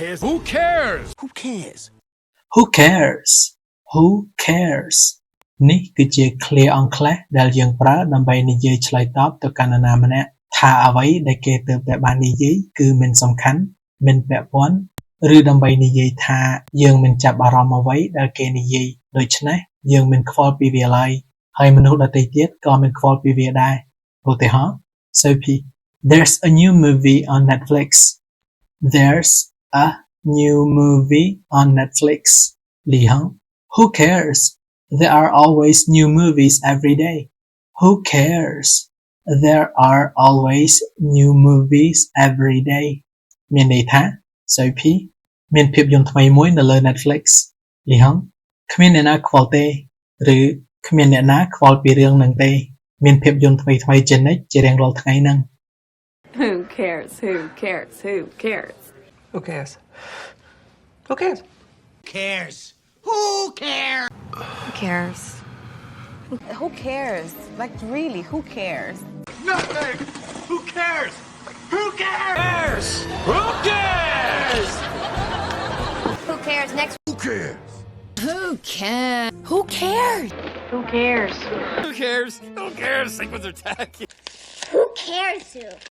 cares? Who cares? Who cares? Who cares Who cares នេះគឺជាឃ្លាអង់គ្លេសដែលយើងប្រើដើម្បីនិយាយឆ្លើយតបទៅកាន់នរណាម្នាក់ថាអ្វីដែលគេទើបតែបាននិយាយគឺមិនសំខាន់មិនពាក់ព័ន្ធឬដើម្បីនិយាយថាយើងមិនចាប់អារម្មណ៍អ្វីដែលគេនិយាយដូច្នេះយើងមិនខ្វល់ពីវាឡើយហើយមនុស្សដទៃទៀតក៏មិនខ្វល់ពីវាដែរឧទាហរណ៍ Sophie There's a new movie on Netflix There's a new movie on Netflix Lee Hung Who cares There are always new movies every day Who cares There are always new movies every day មានន័យថា Sophie មានភាពយន្តថ្មីមួយនៅលើ Netflix លីហុងគ្មានអ្នកណាខ្វល់ទេឬគ្មានអ្នកណាខ្វល់ពីរឿងហ្នឹងទេមានភាពយន្តថ្មីៗជានិច្ចជារៀងរាល់ថ្ងៃហ្នឹង Who cares Who cares Who cares Who cares? Who cares? Cares? Who cares? Who cares? Who cares? Like, really, who cares? Nothing. Who cares? Who cares? Who cares? Who cares? Next. Who cares? Who cares? Who cares? Who cares Who cares? Who cares? Sequence attack. Who cares?